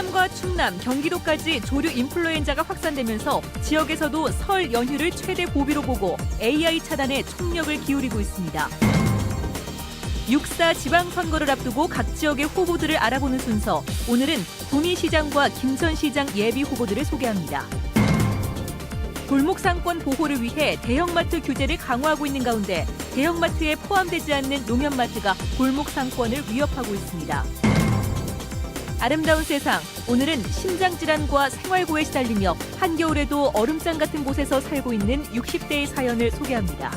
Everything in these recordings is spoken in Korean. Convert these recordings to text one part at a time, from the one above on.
시장과 충남, 경기도까지 조류 인플루엔자가 확산되면서 지역에서도 설 연휴를 최대 고비로 보고 AI 차단에 총력을 기울이고 있습니다. 6.4 지방선거를 앞두고 각 지역의 후보들을 알아보는 순서. 오늘은 구미시장과 김천시장 예비 후보들을 소개합니다. 골목상권 보호를 위해 대형마트 규제를 강화하고 있는 가운데 대형마트에 포함되지 않는 농협마트가 골목상권을 위협하고 있습니다. 아름다운 세상, 오늘은 심장질환과 생활고에 시달리며 한겨울에도 얼음장 같은 곳에서 살고 있는 60대의 사연을 소개합니다.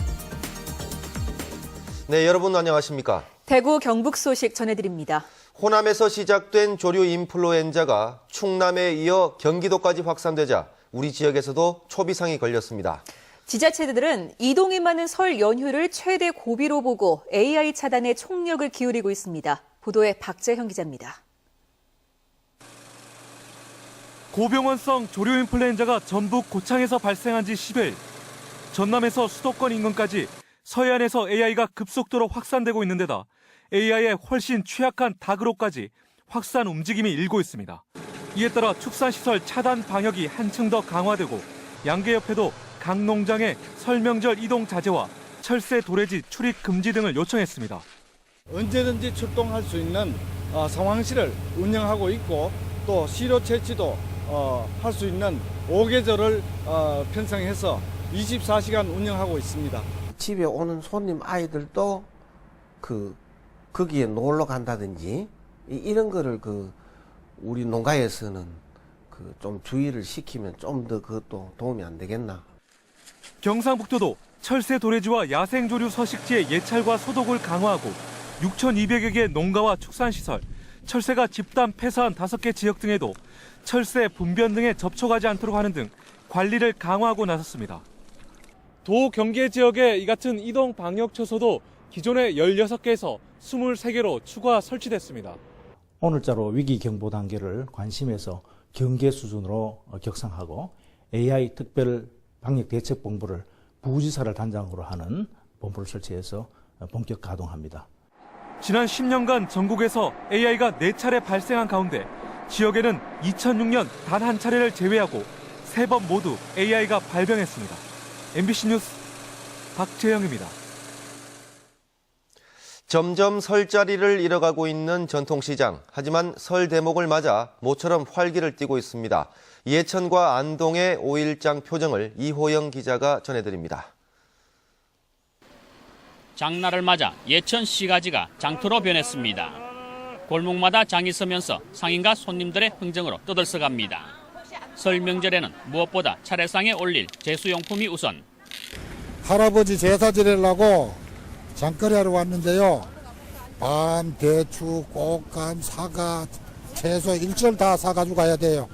네, 여러분 안녕하십니까? 대구 경북 소식 전해드립니다. 호남에서 시작된 조류 인플루엔자가 충남에 이어 경기도까지 확산되자 우리 지역에서도 초비상이 걸렸습니다. 지자체들은 이동이 많은 설 연휴를 최대 고비로 보고 AI 차단에 총력을 기울이고 있습니다. 보도에 박재형 기자입니다. 고병원성 조류 인플루엔자가 전북 고창에서 발생한 지 10일, 전남에서 수도권 인근까지 서해안에서 AI가 급속도로 확산되고 있는 데다 AI에 훨씬 취약한 닭으로까지 확산 움직임이 일고 있습니다. 이에 따라 축산시설 차단 방역이 한층 더 강화되고 양계 옆에도 각 농장에 설 명절 이동 자제와 철새 도래지 출입 금지 등을 요청했습니다. 언제든지 출동할 수 있는 상황실을 운영하고 있고 또 시료 채취도 할 수 있는 5계절을 편성해서 24시간 운영하고 있습니다. 집에 오는 손님 아이들도 거기에 놀러 간다든지 이런 거를 우리 농가에서는 좀 주의를 시키면 좀 더 그것도 도움이 안 되겠나. 경상북도도 철새 도래지와 야생조류 서식지의 예찰과 소독을 강화하고 6,200여 개 농가와 축산시설, 철새가 집단 폐사한 5개 지역 등에도 철새 분변 등에 접촉하지 않도록 하는 등 관리를 강화하고 나섰습니다. 도 경계 지역에 이 같은 이동 방역 초소도 기존의 16개에서 23개로 추가 설치됐습니다. 오늘자로 위기 경보 단계를 관심에서 경계 수준으로 격상하고 AI 특별 방역 대책 본부를 부지사를 단장으로 하는 본부를 설치해서 본격 가동합니다. 지난 10년간 전국에서 AI가 4차례 발생한 가운데 지역에는 2006년 단 한 차례를 제외하고 3번 모두 AI가 발병했습니다. MBC 뉴스 박재영입니다. 점점 설자리를 잃어가고 있는 전통시장. 하지만 설 대목을 맞아 모처럼 활기를 띠고 있습니다. 예천과 안동의 5일장 표정을 이호영 기자가 전해드립니다. 장날을 맞아 예천 시가지가 장터로 변했습니다. 골목마다 장이 서면서 상인과 손님들의 흥정으로 떠들썩합니다. 설 명절에는 무엇보다 차례상에 올릴 제수용품이 우선. 할아버지 제사 지내려고 장거리하러 왔는데요. 밤, 대추, 꽃감, 사과, 채소 일절 다 사가지고 가야 돼요.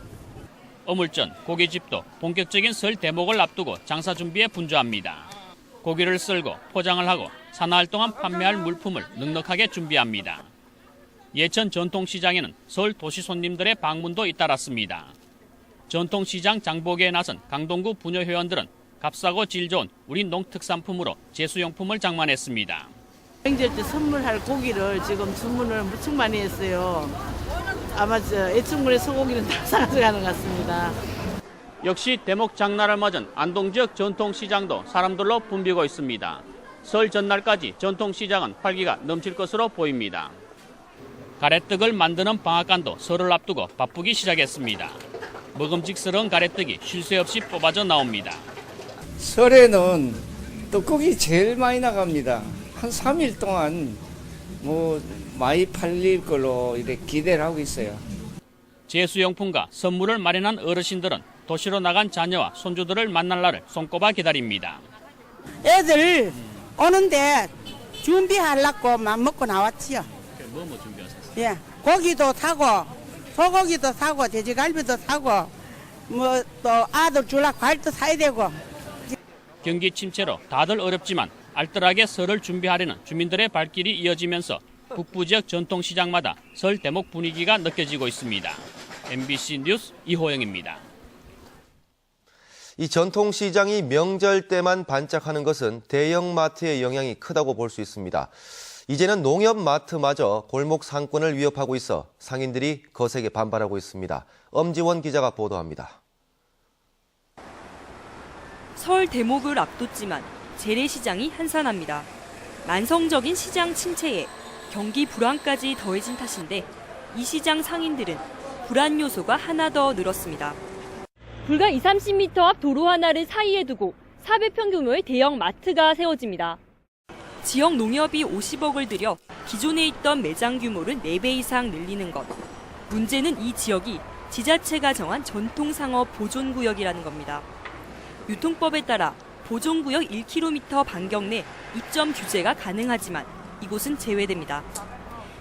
어물전, 고깃집도 본격적인 설 대목을 앞두고 장사 준비에 분주합니다. 고기를 썰고 포장을 하고 사나흘 동안 판매할 물품을 넉넉하게 준비합니다. 예천 전통시장에는 설 도시 손님들의 방문도 잇따랐습니다. 전통시장 장보기에 나선 강동구 부녀회원들은 값싸고 질 좋은 우리 농특산품으로 제수용품을 장만했습니다. 명절 때 선물할 고기를 지금 주문을 무척 많이 했어요. 아마 애충물의 소고기는 다 사가져가는 것 같습니다. 역시 대목 장날을 맞은 안동 지역 전통시장도 사람들로 붐비고 있습니다. 설 전날까지 전통시장은 활기가 넘칠 것으로 보입니다. 가래떡을 만드는 방앗간도 설을 앞두고 바쁘기 시작했습니다. 먹음직스러운 가래떡이 쉴 새 없이 뽑아져 나옵니다. 설에는 떡국이 제일 많이 나갑니다. 한 3일 동안 많이 팔릴 걸로 이렇게 기대를 하고 있어요. 제수용품과 선물을 마련한 어르신들은 도시로 나간 자녀와 손주들을 만날 날을 손꼽아 기다립니다. 애들 오는데 준비하려고 맘먹고 나왔지요. 뭐 준비하셨어요? 예, 고기도 사고 소고기도 사고 돼지갈비도 사고 또 아들 주려고 과일도 사야 되고. 경기 침체로 다들 어렵지만 알뜰하게 설을 준비하려는 주민들의 발길이 이어지면서 북부 지역 전통시장마다 설 대목 분위기가 느껴지고 있습니다. MBC 뉴스 이호영입니다. 이 전통시장이 명절 때만 반짝하는 것은 대형마트의 영향이 크다고 볼 수 있습니다. 이제는 농협마트마저 골목 상권을 위협하고 있어 상인들이 거세게 반발하고 있습니다. 엄지원 기자가 보도합니다. 설 대목을 앞뒀지만 재래시장이 한산합니다. 만성적인 시장 침체에 경기 불황까지 더해진 탓인데 이 시장 상인들은 불안 요소가 하나 더 늘었습니다. 불과 20-30m 앞 도로 하나를 사이에 두고 400평 규모의 대형 마트가 세워집니다. 지역 농협이 50억을 들여 기존에 있던 매장 규모를 4배 이상 늘리는 것. 문제는 이 지역이 지자체가 정한 전통상업 보존구역이라는 겁니다. 유통법에 따라 보존구역 1km 반경 내 입점 규제가 가능하지만 이곳은 제외됩니다.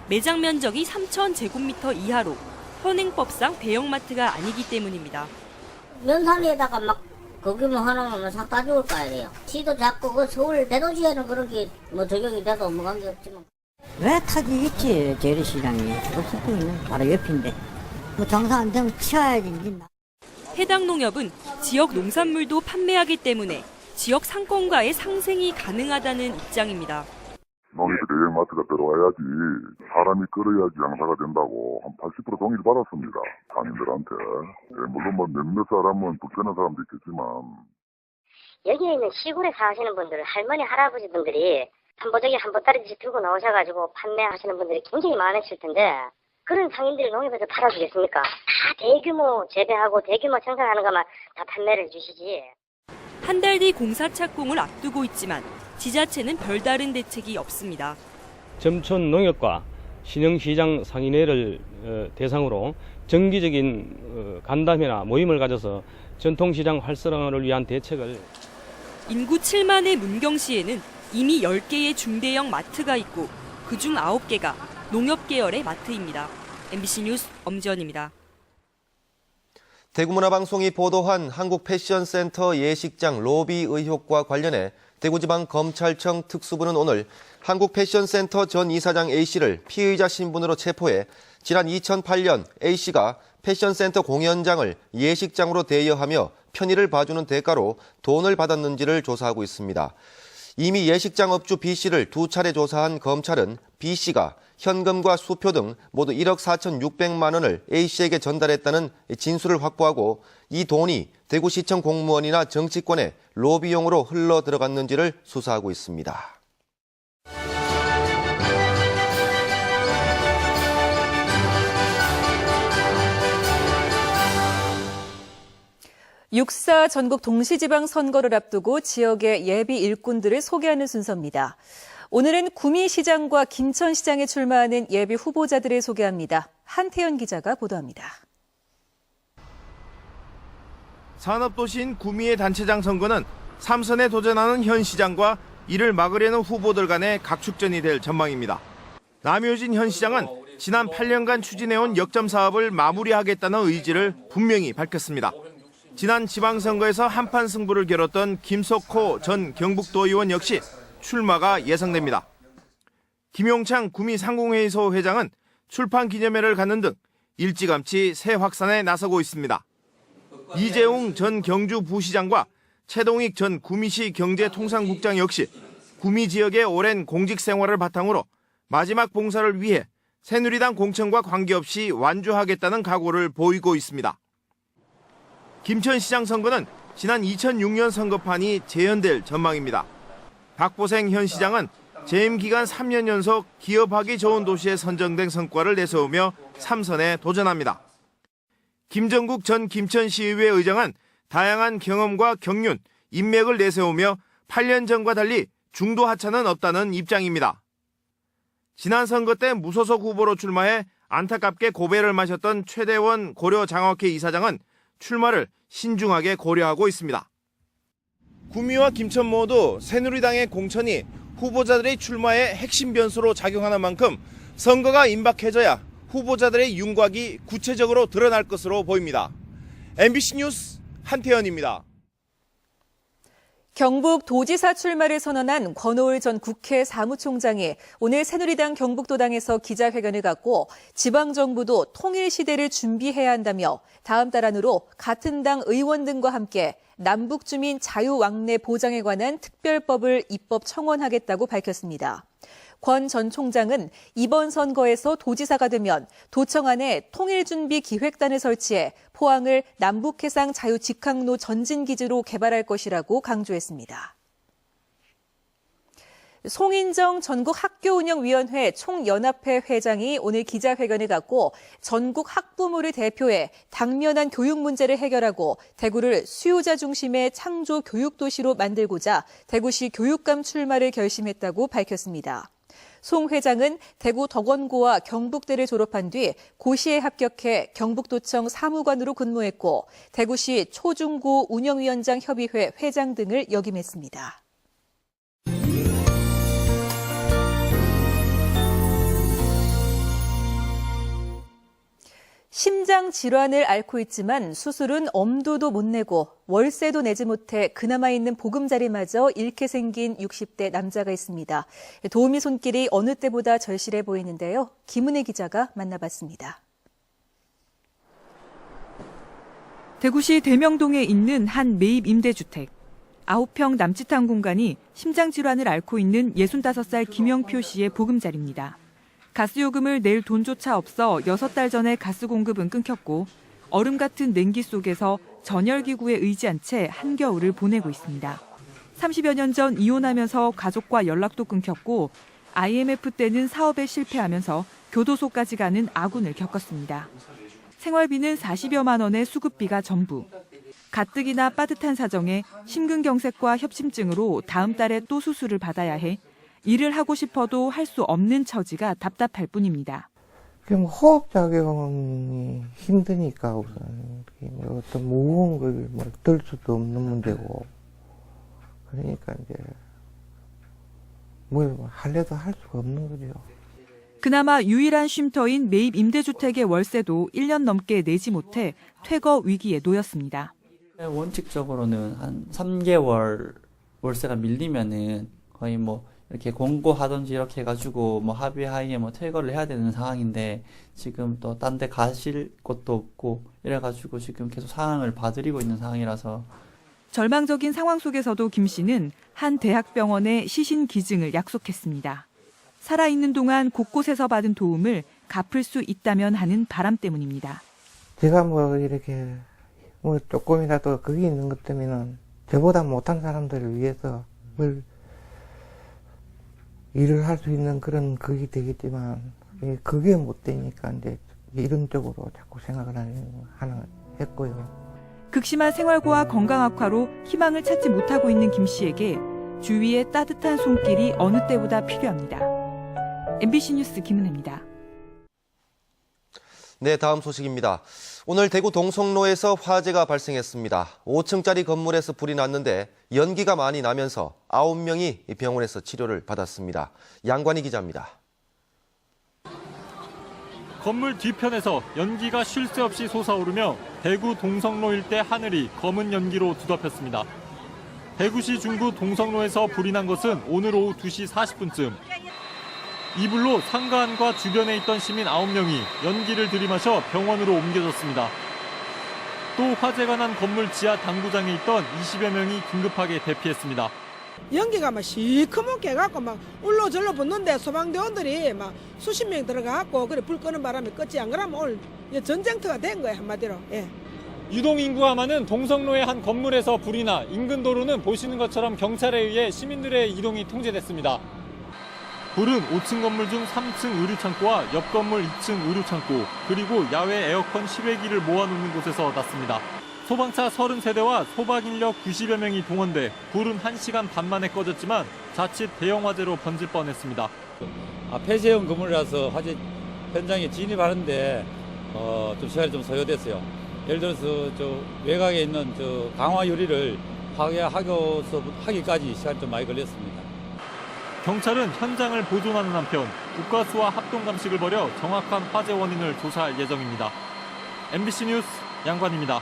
매장 면적이 3,000제곱미터 이하로 현행법상 대형마트가 아니기 때문입니다. 면사리에다가 막 거기만 하나만 싹 다 죽을 거야 돼요. 시도 작고 그 서울 대도시에는 그렇게 뭐 적용이 돼도 뭐 관계 없지만. 왜 타지 있지 재래시장이 없으면 바로 옆인데 뭐 장사 안 되면 치워야지. 해당 농협은 지역 농산물도 판매하기 때문에 지역 상권과의 상생이 가능하다는 입장입니다. 농협에 대형마트가 들어와야지 사람이 걸어야지 장사가 된다고 한 80% 동의를 받았습니다. 상인들한테. 물론 뭐 몇몇 사람은 불편한 사람도 있겠지만. 여기에 있는 시골에 사시는 분들, 할머니, 할아버지분들이 한 보따리씩 들고 나오셔가지고 판매하시는 분들이 굉장히 많으실 텐데 그런 상인들이 농협에서 팔아주겠습니까? 다 대규모 재배하고 대규모 생산하는 것만 다 판매를 주시지. 한 달 뒤 공사 착공을 앞두고 있지만 지자체는 별다른 대책이 없습니다. 점촌 농협과 신흥시장 상인회를 대상으로 정기적인 간담회나 모임을 가져서 전통시장 활성화를 위한 대책을. 인구 7만의 문경시에는 이미 10개의 중대형 마트가 있고 그중 9개가 농협 계열의 마트입니다. MBC 뉴스 엄지원입니다. 대구문화방송이 보도한 한국패션센터 예식장 로비 의혹과 관련해 대구지방검찰청 특수부는 오늘 한국패션센터 전 이사장 A씨를 피의자 신분으로 체포해 지난 2008년 A씨가 패션센터 공연장을 예식장으로 대여하며 편의를 봐주는 대가로 돈을 받았는지를 조사하고 있습니다. 이미 예식장 업주 B씨를 2차례 조사한 검찰은 B씨가 현금과 수표 등 모두 1억 4,600만 원을 A씨에게 전달했다는 진술을 확보하고 이 돈이 대구시청 공무원이나 정치권의 로비용으로 흘러 들어갔는지를 수사하고 있습니다. (6.4) 전국 동시지방선거를 앞두고 지역의 예비 일꾼들을 소개하는 순서입니다. 오늘은 구미시장과 김천시장에 출마하는 예비 후보자들을 소개합니다. 한태현 기자가 보도합니다. 산업도시인 구미의 단체장 선거는 3선에 도전하는 현 시장과 이를 막으려는 후보들 간의 각축전이 될 전망입니다. 남효진 현 시장은 지난 8년간 추진해온 역점 사업을 마무리하겠다는 의지를 분명히 밝혔습니다. 지난 지방선거에서 한판 승부를 겨뤘던 김석호 전 경북도의원 역시 출마가 예상됩니다. 김용창 구미 상공회의소 회장은 출판 기념회를 갖는 등 일찌감치 새 확산에 나서고 있습니다. 이재웅 전 경주 부시장과 최동익 전 구미시 경제통상국장 역시 구미 지역의 오랜 공직 생활을 바탕으로 마지막 봉사를 위해 새누리당 공천과 관계없이 완주하겠다는 각오를 보이고 있습니다. 김천시장 선거는 지난 2006년 선거판이 재현될 전망입니다. 박보생 현 시장은 재임 기간 3년 연속 기업하기 좋은 도시에 선정된 성과를 내세우며 3선에 도전합니다. 김정국 전 김천시의회 의장은 다양한 경험과 경륜, 인맥을 내세우며 8년 전과 달리 중도 하차는 없다는 입장입니다. 지난 선거 때 무소속 후보로 출마해 안타깝게 고배를 마셨던 최대원 고려장학회 이사장은 출마를 신중하게 고려하고 있습니다. 구미와 김천 모두 새누리당의 공천이 후보자들의 출마에 핵심 변수로 작용하는 만큼 선거가 임박해져야 후보자들의 윤곽이 구체적으로 드러날 것으로 보입니다. MBC 뉴스 한태현입니다. 경북 도지사 출마를 선언한 권오을 전 국회 사무총장이 오늘 새누리당 경북도당에서 기자회견을 갖고 지방정부도 통일시대를 준비해야 한다며 다음 달 안으로 같은 당 의원 등과 함께 남북주민 자유왕래 보장에 관한 특별법을 입법 청원하겠다고 밝혔습니다. 권 전 총장은 이번 선거에서 도지사가 되면 도청 안에 통일준비기획단을 설치해 포항을 남북해상 자유직항로 전진기지로 개발할 것이라고 강조했습니다. 송인정 전국학교운영위원회 총연합회 회장이 오늘 기자회견을 갖고 전국 학부모를 대표해 당면한 교육 문제를 해결하고 대구를 수요자 중심의 창조 교육도시로 만들고자 대구시 교육감 출마를 결심했다고 밝혔습니다. 송 회장은 대구 덕원고와 경북대를 졸업한 뒤 고시에 합격해 경북도청 사무관으로 근무했고 대구시 초중고 운영위원장 협의회 회장 등을 역임했습니다. 심장 질환을 앓고 있지만 수술은 엄두도 못 내고 월세도 내지 못해 그나마 있는 보금자리마저 잃게 생긴 60대 남자가 있습니다. 도우미 손길이 어느 때보다 절실해 보이는데요. 김은혜 기자가 만나봤습니다. 대구시 대명동에 있는 한 매입 임대주택. 9평 남짓한 공간이 심장 질환을 앓고 있는 65살 김영표 씨의 보금자리입니다. 가스요금을 낼 돈조차 없어 6달 전에 가스 공급은 끊겼고 얼음 같은 냉기 속에서 전열기구에 의지한 채 한겨울을 보내고 있습니다. 30여 년 전 이혼하면서 가족과 연락도 끊겼고 IMF 때는 사업에 실패하면서 교도소까지 가는 아군을 겪었습니다. 생활비는 40여만 원의 수급비가 전부. 가뜩이나 빠듯한 사정에 심근경색과 협심증으로 다음 달에 또 수술을 받아야 해 일을 하고 싶어도 할 수 없는 처지가 답답할 뿐입니다. 호흡작용이 힘드니까 우선 어떤 무거운 걸 들 수도 없는 문제고 그러니까 이제 뭘 할래도 할 수가 없는 거죠. 그나마 유일한 쉼터인 매입 임대주택의 월세도 1년 넘게 내지 못해 퇴거 위기에 놓였습니다. 원칙적으로는 한 3개월 월세가 밀리면은 거의 이렇게 공고하든지 이렇게 해가지고 합의하에 퇴거를 해야 되는 상황인데 지금 또 딴 데 가실 곳도 없고 이래가지고 지금 계속 상황을 봐드리고 있는 상황이라서. 절망적인 상황 속에서도 김 씨는 한 대학병원에 시신 기증을 약속했습니다. 살아있는 동안 곳곳에서 받은 도움을 갚을 수 있다면 하는 바람 때문입니다. 제가 이렇게 조금이라도 거기 있는 것 때문에는 저보다 못한 사람들을 위해서 일을 할 수 있는 그런 그게 되겠지만 그게 못 되니까 이제 이런 쪽으로 자꾸 생각을 했고요. 극심한 생활고와 건강 악화로 희망을 찾지 못하고 있는 김 씨에게 주위의 따뜻한 손길이 어느 때보다 필요합니다. MBC 뉴스 김은혜입니다. 네, 다음 소식입니다. 오늘 대구 동성로에서 화재가 발생했습니다. 5층짜리 건물에서 불이 났는데 연기가 많이 나면서 9명이 병원에서 치료를 받았습니다. 양관희 기자입니다. 건물 뒤편에서 연기가 쉴 새 없이 솟아오르며 대구 동성로 일대 하늘이 검은 연기로 뒤덮였습니다. 대구시 중구 동성로에서 불이 난 것은 오늘 오후 2시 40분쯤. 이 불로 상가안과 주변에 있던 시민 9명이 연기를 들이마셔 병원으로 옮겨졌습니다. 또 화재가 난 건물 지하 당구장에 있던 20여 명이 긴급하게 대피했습니다. 연기가 시커멓게 해갖고 울로절로 붙는데 소방대원들이 수십 명 들어가갖고 그래 불 끄는 바람에 껐지. 안 그러면 오늘 전쟁터가 된 거예요, 한마디로. 예. 유동 인구가 많은 동성로의 한 건물에서 불이 나 인근 도로는 보시는 것처럼 경찰에 의해 시민들의 이동이 통제됐습니다. 불은 5층 건물 중 3층 의류창고와 옆 건물 2층 의류창고, 그리고 야외 에어컨 실외기를 모아놓는 곳에서 났습니다. 소방차 30세대와 소방인력 90여 명이 동원돼 불은 1시간 반 만에 꺼졌지만 자칫 대형 화재로 번질 뻔했습니다. 폐쇄형 건물이라서 화재 현장에 진입하는데 좀 시간이 좀 소요됐어요. 예를 들어서 외곽에 있는 강화 유리를 하기까지 시간이 좀 많이 걸렸습니다. 경찰은 현장을 보존하는 한편 국가수와 합동 감식을 벌여 정확한 화재 원인을 조사할 예정입니다. MBC 뉴스 양관입니다.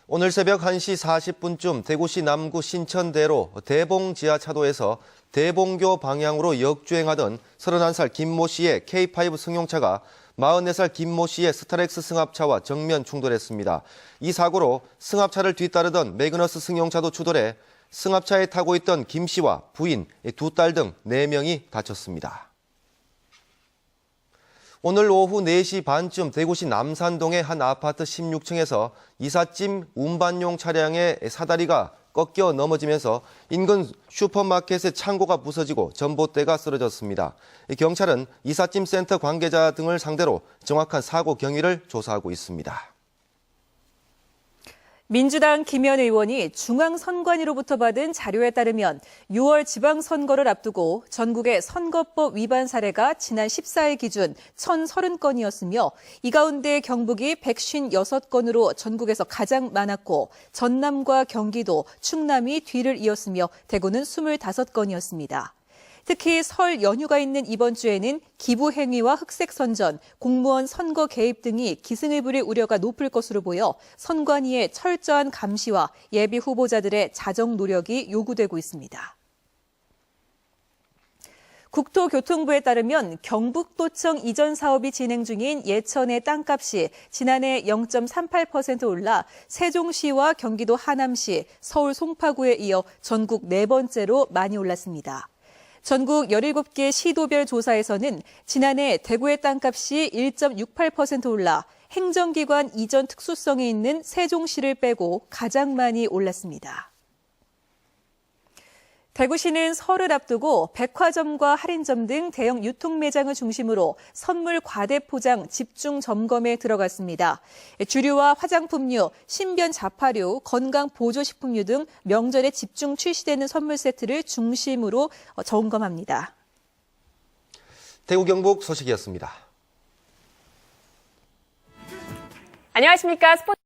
오늘 새벽 1시 40분쯤 대구시 남구 신천대로 대봉 지하차도에서 대봉교 방향으로 역주행하던 31살 김모 씨의 K5 승용차가 44살 김모 씨의 스타렉스 승합차와 정면 충돌했습니다. 이 사고로 승합차를 뒤따르던 매그너스 승용차도 추돌해 승합차에 타고 있던 김 씨와 부인, 두 딸 등 4명이 다쳤습니다. 오늘 오후 4시 반쯤 대구시 남산동의 한 아파트 16층에서 이삿짐 운반용 차량의 사다리가 꺾여 넘어지면서 인근 슈퍼마켓의 창고가 부서지고 전봇대가 쓰러졌습니다. 경찰은 이삿짐 센터 관계자 등을 상대로 정확한 사고 경위를 조사하고 있습니다. 민주당 김현 의원이 중앙선관위로부터 받은 자료에 따르면 6월 지방선거를 앞두고 전국의 선거법 위반 사례가 지난 14일 기준 1,030건이었으며 이 가운데 경북이 156건으로 전국에서 가장 많았고 전남과 경기도, 충남이 뒤를 이었으며 대구는 25건이었습니다. 특히 설 연휴가 있는 이번 주에는 기부 행위와 흑색 선전, 공무원 선거 개입 등이 기승을 부릴 우려가 높을 것으로 보여 선관위의 철저한 감시와 예비 후보자들의 자정 노력이 요구되고 있습니다. 국토교통부에 따르면 경북도청 이전 사업이 진행 중인 예천의 땅값이 지난해 0.38% 올라 세종시와 경기도 하남시, 서울 송파구에 이어 전국 4번째로 많이 올랐습니다. 전국 17개 시도별 조사에서는 지난해 대구의 땅값이 1.68% 올라 행정기관 이전 특수성이 있는 세종시를 빼고 가장 많이 올랐습니다. 대구시는 설을 앞두고 백화점과 할인점 등 대형 유통매장을 중심으로 선물 과대 포장 집중 점검에 들어갔습니다. 주류와 화장품류, 신변 자파류, 건강 보조식품류 등 명절에 집중 출시되는 선물 세트를 중심으로 점검합니다. 대구 경북 소식이었습니다. 안녕하십니까. 스포츠